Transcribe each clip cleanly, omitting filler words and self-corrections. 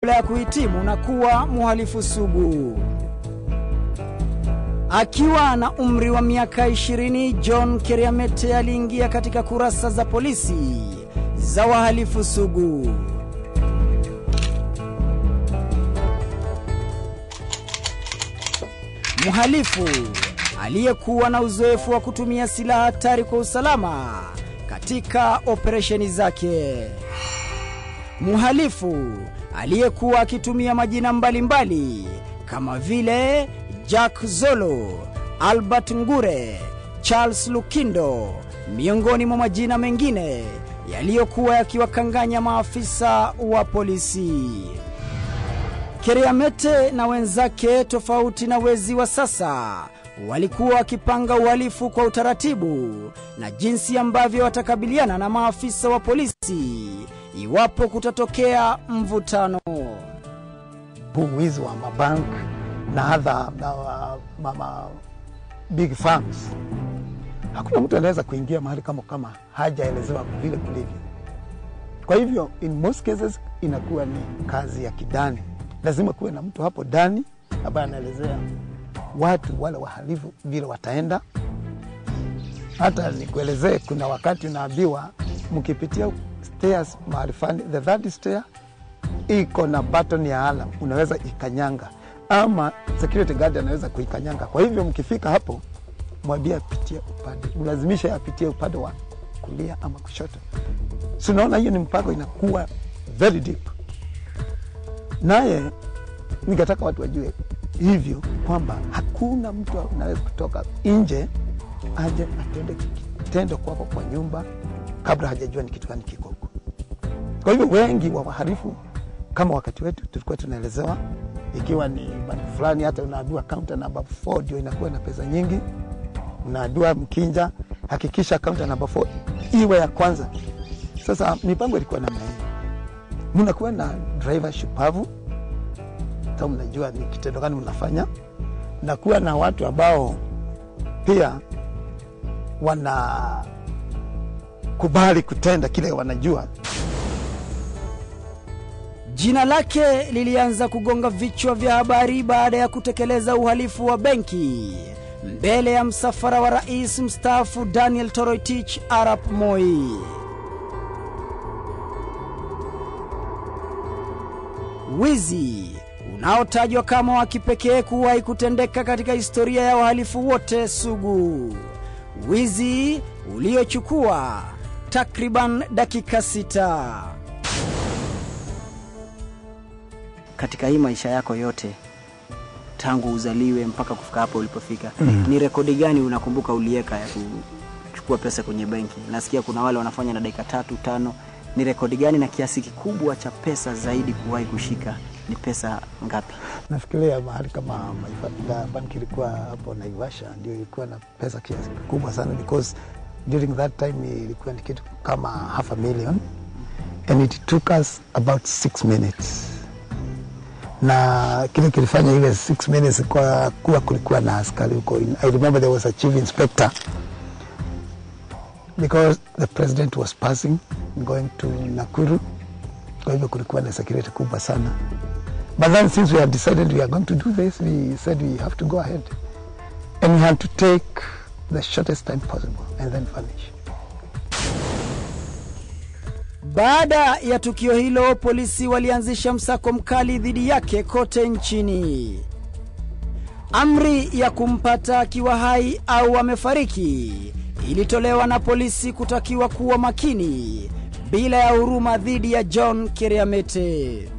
kabla ya kuhitimu na kuwa mhalifu sugu. Akiwa na umri wa miaka 20, John Keriamete aliingia katika kurasa za polisi za wahalifu sugu. Mhalifu aliyekuwa na uzoefu wa kutumia silaha hatari kwa usalama katika operesheni zake. Mhalifu aliyekuwa akitumia majina mbalimbali kama vile Jack Zolo, Albert Ngure, Charles Lukindo, miongoni mwa majina mengine yaliyokuwa yakiwakanganya maafisa wa polisi. Keriamete na wenzake, tofauti na wezi wa sasa, walikuwa wakipanga uhalifu kwa utaratibu na jinsi ambavyo watakabiliana na maafisa wa polisi iwapo kutatokea mvutano. Wizi wa mabank na other big firms, hakuna mtu anaweza kuingia mahali kama hajaelezewa vile kulivyo. Kwa hivyo in most cases inakuwa ni kazi ya kidani. Lazima kuwe na mtu hapo ndani ambaye anaelezea watu wale wahalifu vile wataenda. Hata nikuelezee, kuna wakati unaambiwa mkipitia stairs mahali fulani, the third stair iko na button ya alarm, unaweza ikanyanga, ama security guard anaweza kuikanyanga. Kwa hivyo mkifika hapo, mwambie apitie upande, mlazimisha apitie upande wa kulia ama kushoto. So unaona hiyo ni mpango inakuwa very deep. Naye nikataka watu wajue hivyo kwamba hakuna mtu anaweza kutoka nje aje atende kitendo kwako kwa nyumba kabla hajajua ni kitu gani kiko huko. Kwa hivyo wengi wa wahalifu kama wakati wetu tulikuwa tunaelezewa, ikiwa ni bandi fulani, hata unaambiwa counter number 4 ndio inakuwa na pesa nyingi. Unaambiwa Mkinja, hakikisha counter number 4 iwe ya kwanza. Sasa mipango ilikuwa namna hii. Mnakuwa na driver shupavu, kama mnajua ni kitendo gani mnafanya, na kuwa na watu ambao pia wana kubali kutenda kile wanajua. Jina lake lilianza kugonga vichwa vya habari baada ya kutekeleza uhalifu wa benki mbele ya msafara wa rais mstaafu Daniel Toroitich Arap Moi. Wizi unaotajwa kama wa kipekee kuwahi kutendeka katika historia ya wahalifu wote sugu. Wizi uliochukua takriban dakika 6. Katika hii maisha yako yote, tangu uzaliwe mpaka kufika hapo ulipofika, ni rekodi gani unakumbuka uliweka ya kuchukua pesa kwenye benki? Nasikia kuna wale wanafanya na dakika 3, 5. Ni rekodi gani na kiasi kikubwa cha pesa zaidi kuwahi kushika ni pesa ngapi? Nafikiria mahali kama banki ilikuwa hapo Naivasha ndio ilikuwa na pesa kiasi kikubwa sana, because during that time ilikuwa ni kitu kama $500,000 and it took us about 6 minutes. Na kile kilifanya ile 6 minutes kwa kuwa kulikuwa na askari huko. I remember there was a chief inspector, because the president was passing going to Nakuru. Kwa hivyo kulikuwa na security kubwa sana. But then since we had decided we are going to do this, we said we have to go ahead. And we had to take the shortest time possible and then vanish. Baada ya tukio hilo, polisi walianzisha msako mkali dhidi yake kote nchini. Amri ya kumpata akiwa hai au amefariki ilitolewa na polisi kutakiwa kuwa makini bila ya huruma dhidi ya John Keriamete.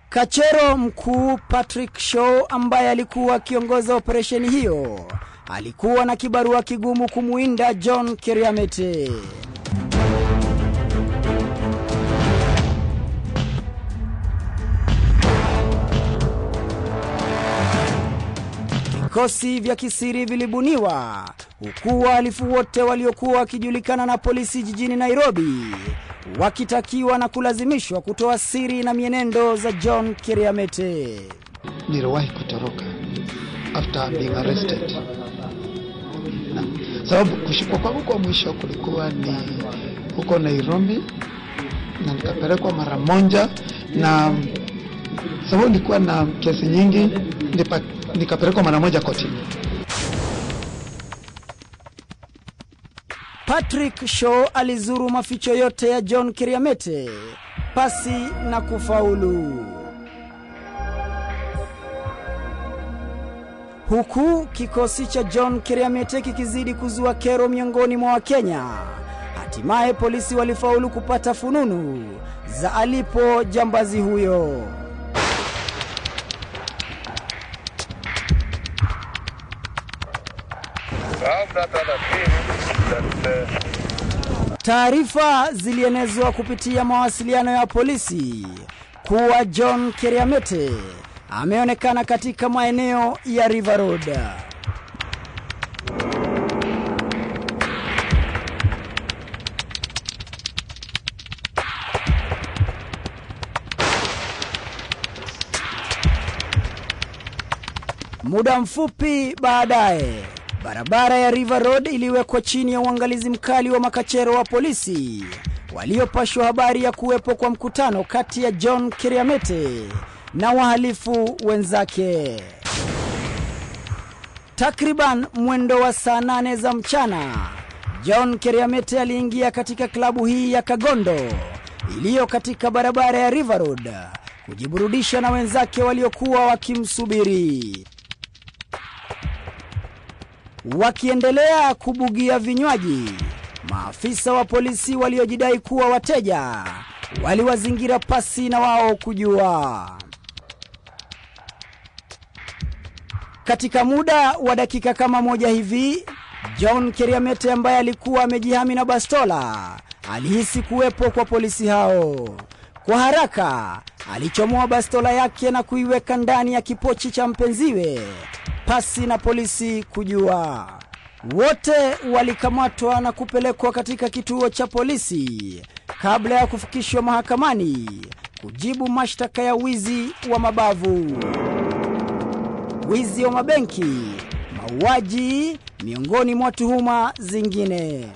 Kachero mkuu Patrick Shaw, ambaye alikuwa kiongoza operesheni hiyo, alikuwa na kibarua kigumu kumuinda John Keriamete. Vikosi vya kisiri vilibuniwa, huku wahalifu wote waliokuwa wakijulikana na polisi jijini Nairobi wakitakiwa na kulazimishwa kutoa siri na mienendo za John Keriamete. Niliwahi kutoroka after being arrested. Sababu kushikwa kwangu kwa mwisho kulikuwa ni huko Nairobi na nikapelekwa mara moja, na sababu nilikuwa na kesi nyingi nikapelekwa mara moja kotini. Patrick Shaw alizuru maficho yote ya John Keriamete pasi na kufaulu. Huku kikosi cha John Keriamete kikizidi kuzua kero miongoni mwa Wakenya, hatimaye polisi walifaulu kupata fununu za alipo jambazi huyo. Taarifa zilienezwa kupitia mawasiliano ya polisi kuwa John Keriamete ameonekana katika maeneo ya River Road. Muda mfupi baadaye, barabara ya River Road iliwekwa chini ya uangalizi mkali wa makachero wa polisi waliopashwa habari ya kuwepo kwa mkutano kati ya John Keriamete na wahalifu wenzake. Takriban mwendo wa saa 8 za mchana, John Keriamete aliingia katika klabu hii ya Kagondo iliyo katika barabara ya River Road kujiburudisha na wenzake waliokuwa wakimsubiri. Wakiendelea kubugia vinywaji, maafisa wa polisi waliojidai kuwa wateja waliwazingira pasi na wao kujua. Katika muda wa dakika kama moja hivi, John Keriamete ambaye alikuwa amejihami na bastola alihisi kuwepo kwa polisi hao. Kwa haraka alichomoa bastola yake na kuiweka ndani ya kipochi cha mpenziwe pasi na polisi kujua. Wote walikamatwa na kupelekwa katika kituo cha polisi kabla ya kufikishwa mahakamani kujibu mashtaka ya wizi wa mabavu, wizi wa mabenki, mauaji, miongoni mwa tuhuma zingine.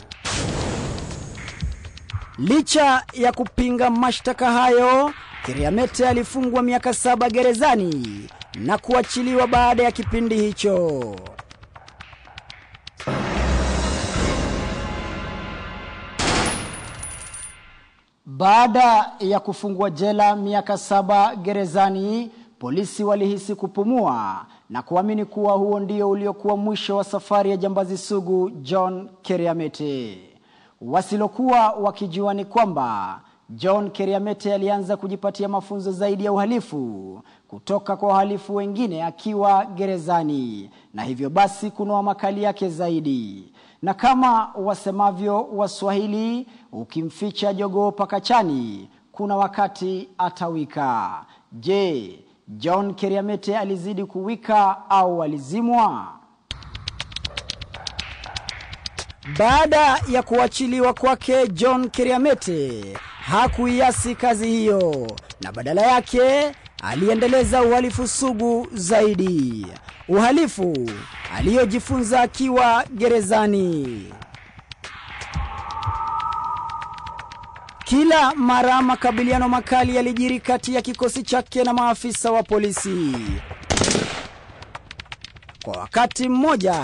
Licha ya kupinga mashtaka hayo, Keriamete alifungwa miaka 7 gerezani na kuachiliwa baada ya kipindi hicho. Baada ya kufungwa jela miaka 7 gerezani, polisi walihisi kupumua na kuamini kuwa huo ndio uliokuwa mwisho wa safari ya jambazi sugu John Keriamete. Wasilokuwa wakijua ni kwamba John Keriamete alianza kujipatia mafunzo zaidi ya uhalifu kutoka kwa wahalifu wengine akiwa gerezani, na hivyo basi kunoa makali yake zaidi. Na kama wasemavyo Waswahili, ukimficha jogoo pakachani, kuna wakati atawika. Je, John Keriamete alizidi kuwika au alizimwa? Baada ya kuachiliwa kwake, John Keriamete hakuiasi kazi hiyo, na badala yake aliendeleza uhalifu sugu zaidi, uhalifu aliojifunza akiwa gerezani. Kila mara makabiliano makali yalijiri kati ya kikosi chake na maafisa wa polisi. Kwa wakati mmoja,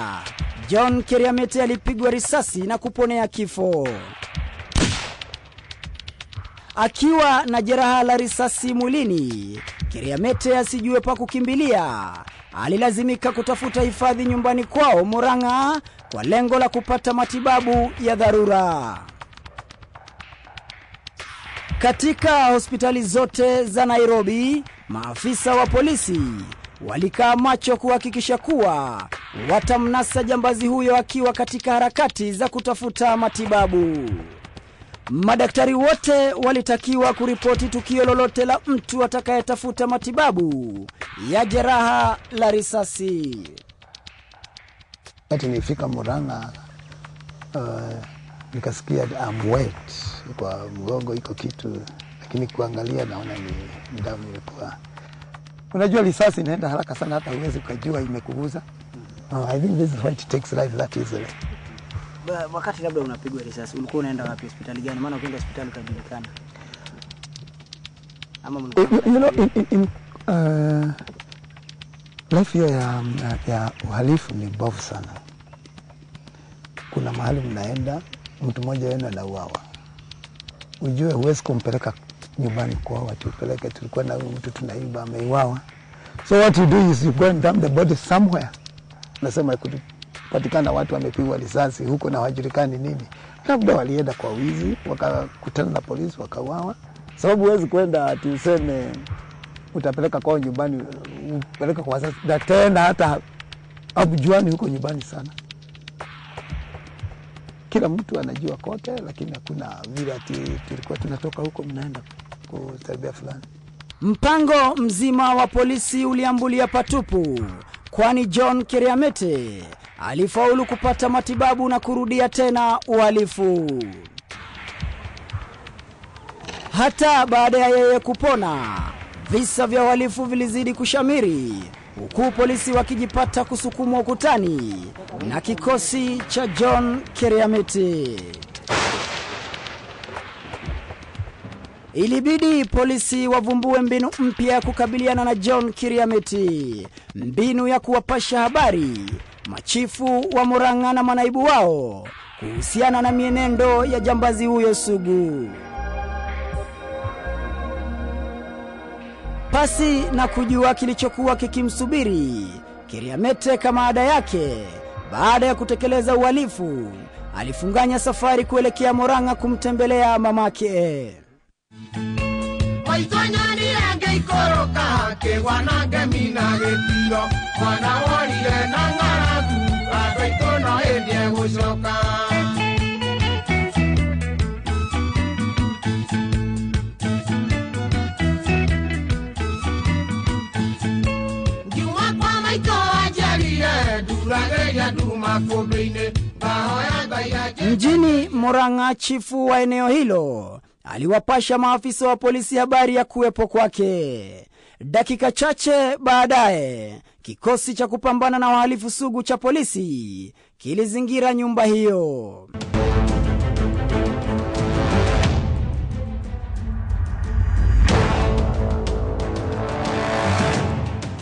John Keriamete alipigwa risasi na kuponea kifo. Akiwa na jeraha la risasi mwilini, Keriamete asijue pa kukimbilia, alilazimika kutafuta hifadhi nyumbani kwao Murang'a kwa lengo la kupata matibabu ya dharura. Katika hospitali zote za Nairobi, maafisa wa polisi walikaa macho kuhakikisha kuwa watamnasa jambazi huyo akiwa katika harakati za kutafuta matibabu. Madaktari wote walitakiwa kuripoti tukio lolote la mtu atakayetafuta matibabu ya jeraha la risasi. Wakati nilifika Murang'a, nikasikia I'm wet kwa mgongo, iko kitu, lakini kuangalia naona ni damu ilikuwa. Unajua risasi inaenda haraka sana, hata huwezi kujua imekuguza. I think this is why it takes life that easily. Wakati labda unapigwa risasi, ulikuwa unaenda wapi, hospitali gani? Maana ukienda hospitali utajulikana. Ama life ya uhalifu ni mbovu sana. Kuna mahali mnaenda, mtu mmoja wenu anauawa. Ujue huwezi kumpeleka nyumbani kwa watu, upeleke tulikuwa na mtu tunaiba ameuawa. So what you do is you go and dump the body somewhere. Nasema kupatikana watu wamepigwa risasi huko na hawajulikani nini. Labda walienda kwa wizi, wakakutana na polisi wakauawa. Sababu huwezi kwenda ati useme utapeleka kwa nyumbani, upeleka kwa wazazi. Tena hata abujuani huko nyumbani sana. Kila mtu anajua kote, lakini hakuna vile ati tulikuwa tunatoka huko mnaenda kusaidia fulani. Mpango mzima wa polisi uliambulia patupu, kwani John Keriamete alifaulu kupata matibabu na kurudia tena uhalifu. Hata baada ya yeye kupona, visa vya uhalifu vilizidi kushamiri, huku polisi wakijipata kusukumwa ukutani na kikosi cha John Keriamete. Ilibidi polisi wavumbue mbinu mpya ya kukabiliana na John Keriamete, mbinu ya kuwapasha habari machifu wa Murang'a na manaibu wao kuhusiana na mienendo ya jambazi huyo sugu. Pasi na kujua kilichokuwa kikimsubiri Keriamete kama ada yake, baada ya kutekeleza uhalifu, alifunganya safari kuelekea Murang'a kumtembelea mamake. Waitonyani enge ikoroka ke wanage minage tiro wana warire na ngaragu abaitono endie gushoka. Juma kwa maito ajarire durage ya duma kobeine bahoya baya. Mjini Murang'a, chifu wa eneo hilo aliwapasha maafisa wa polisi habari ya kuwepo kwake. Dakika chache baadaye, kikosi cha kupambana na wahalifu sugu cha polisi kilizingira nyumba hiyo.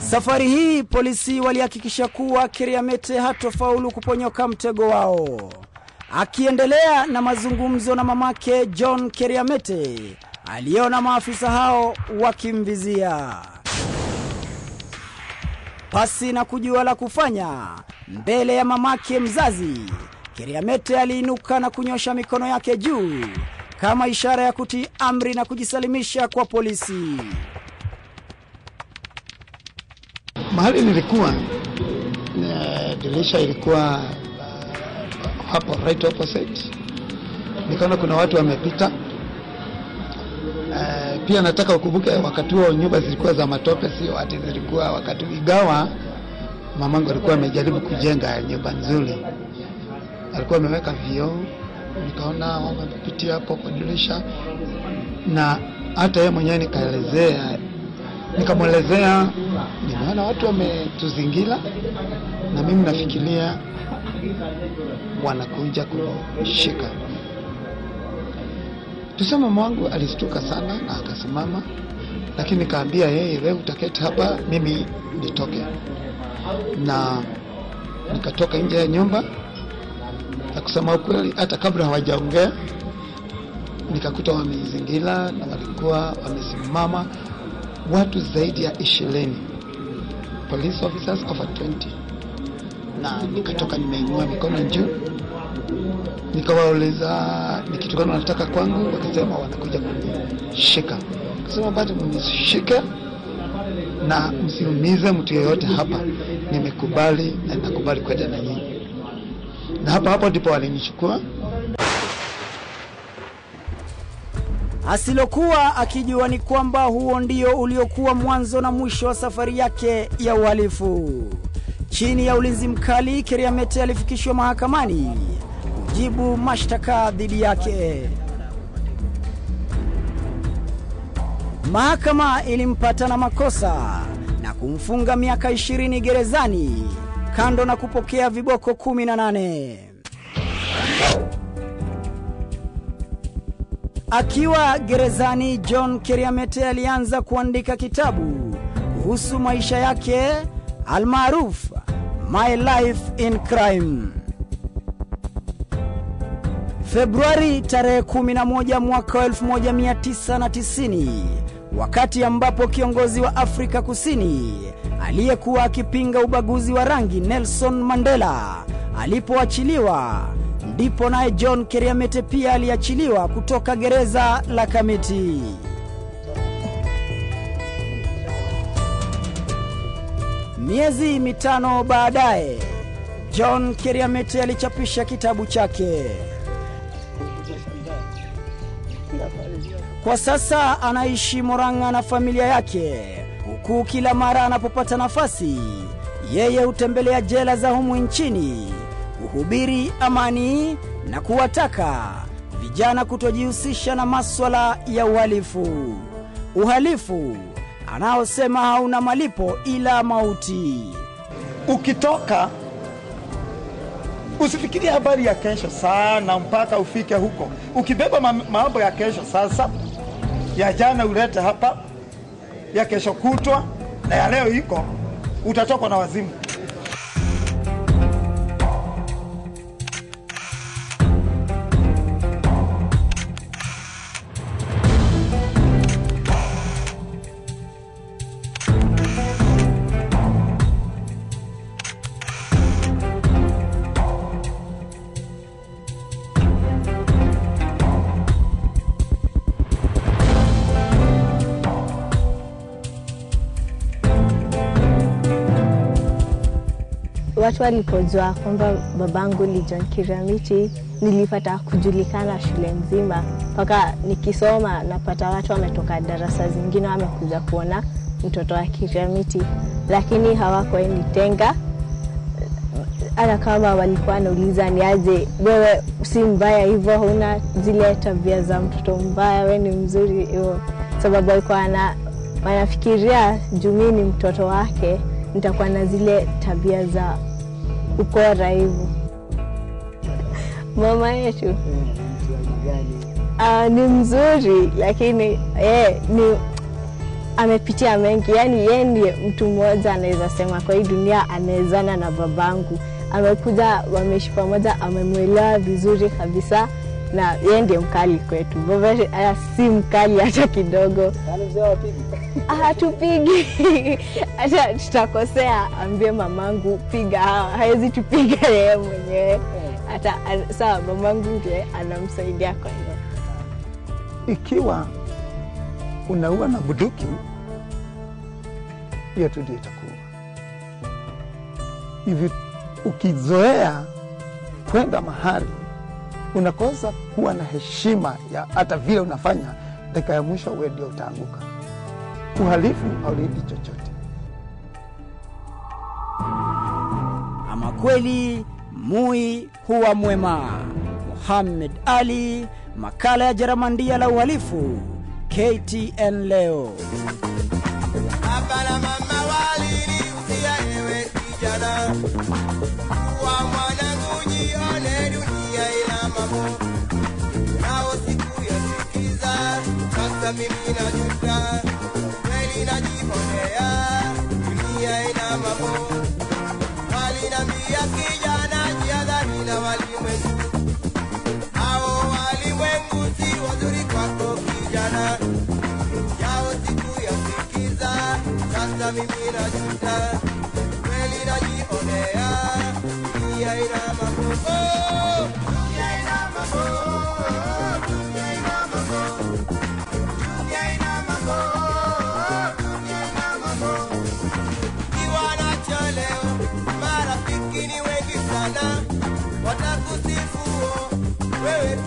Safari hii polisi walihakikisha kuwa Keriamete hatofaulu kuponyoka mtego wao. Akiendelea na mazungumzo na mamake John Keriamete, aliona maafisa hao wakimvizia. Pasi na kujua la kufanya, mbele ya mamake mzazi, Keriamete aliinuka na kunyosha mikono yake juu kama ishara ya kutii amri na kujisalimisha kwa polisi. Mahali nilikuwa dirisha ilikuwa hapo right opposite. Nikaona kuna watu wamepita. Pia nataka ukumbuke wakati huo nyumba zilikuwa za matope, sio ati zilikuwa wakati igawa. Mamangu alikuwa amejaribu kujenga nyumba nzuri. Alikuwa ameweka vioo. Nikaona wamepitia hapo kwa dirisha, na hata yeye mwenyewe nikamwelezea nimeona watu wametuzingira na mimi nafikiria wanakuja kushika. Tuseme mama wangu alistuka sana na akasimama, lakini nikaambia yeye, wewe utaketi hapa, mimi nitoke. Na nikatoka nje ya nyumba, na kusema ukweli hata kabla hawajaongea nikakuta wamezingira na walikuwa wamesimama watu zaidi ya 20, police officers over 20. Na nikatoka nimeinua mikono juu, nikawauliza ni kitu gani wanataka kwangu. Wakasema wanakuja kunishika. Akasema bado mnishike na msiumize mtu yeyote hapa, nimekubali na nakubali kwenda na nyinyi. Na hapo ndipo walinichukua. Asilokuwa akijua ni kwamba huo ndio uliokuwa mwanzo na mwisho wa safari yake ya uhalifu. Chini ya ulinzi mkali, Keriamete alifikishwa mahakamani kujibu mashtaka dhidi yake. Mahakama ilimpata na makosa na kumfunga miaka 20 gerezani, kando na kupokea viboko 18. Akiwa gerezani, John Keriamete alianza kuandika kitabu kuhusu maisha yake almaarufu My Life in Crime. Februari tarehe 11 mwaka 1990, wakati ambapo kiongozi wa Afrika Kusini aliyekuwa akipinga ubaguzi wa rangi Nelson Mandela alipoachiliwa, ndipo naye John Keriamete pia aliachiliwa kutoka gereza la Kamiti. Miezi mitano baadaye, John Keriamete alichapisha kitabu chake. Kwa sasa anaishi Murang'a na familia yake, huku kila mara anapopata nafasi yeye hutembelea jela za humu nchini kuhubiri amani na kuwataka vijana kutojihusisha na masuala ya uhalifu. Uhalifu anaosema hauna malipo ila mauti. Ukitoka usifikirie habari ya kesho sana mpaka ufike huko. Ukibeba mambo ya kesho sasa, ya jana ulete hapa, ya kesho kutwa na ya leo iko, utatoka na wazimu. Watu walipojua kwamba babangu ni John Keriamete, nilipata kujulikana shule nzima. Paka nikisoma napata watu wametoka darasa zingine wamekuja kuona mtoto wa Keriamete, lakini hawakunitenga. Hata kama walikuwa wanauliza ni aje, wewe si mbaya hivyo, huna zile tabia za mtoto mbaya, wewe ni mzuri hivyo. Sababu walikuwa wanafikiria juu ni mtoto wake nitakuwa na zile tabia za ukora hivyo. Mama yetu ni mzuri, lakini ni amepitia mengi. Yani yeye ndiye mtu mmoja anaweza sema kwa hii dunia anawezana na babangu. Amekuja, wameishi pamoja, amemwelewa vizuri kabisa, na yeye ndiye mkali kwetu. Baba si mkali hata kidogo. Hatupigi. Hata tutakosea ambie mamangu piga, hawezi tupiga yeye mwenyewe. Hata sawa, mamangu ndiye anamsaidia kwa hilo. Ikiwa unaua na bunduki, hiyo tu ndio itakuwa. Hivi ukizoea kwenda mahali unakosa kuwa na heshima ya hata vile unafanya, dakika ya mwisho wewe ndio utaanguka. Uhalifu haulidi chochote. Ama kweli mui huwa mwema. Muhammad Ali, makala ya Jaramandia la uhalifu, KTN leo. Baba na mama walinihusia ewe kijana, kuwa mwanangu jione dunia ina mambo, nao sikuyasikiza, sasa mimi najuta, kweli najionea dunia ina mambo. Walinambia kijana jihadhari na walimwengu, hao walimwengu si wazuri kwako kijana, yao sikuyasikiza, sasa mimi najuta, kweli najionea dunia ina mambo. Dunia ina mambo, dunia ina mambo, dunia ina mambo, dunia ina mambo. Kiwana cha leo, marafiki ni wengi sana, watakusifu wewe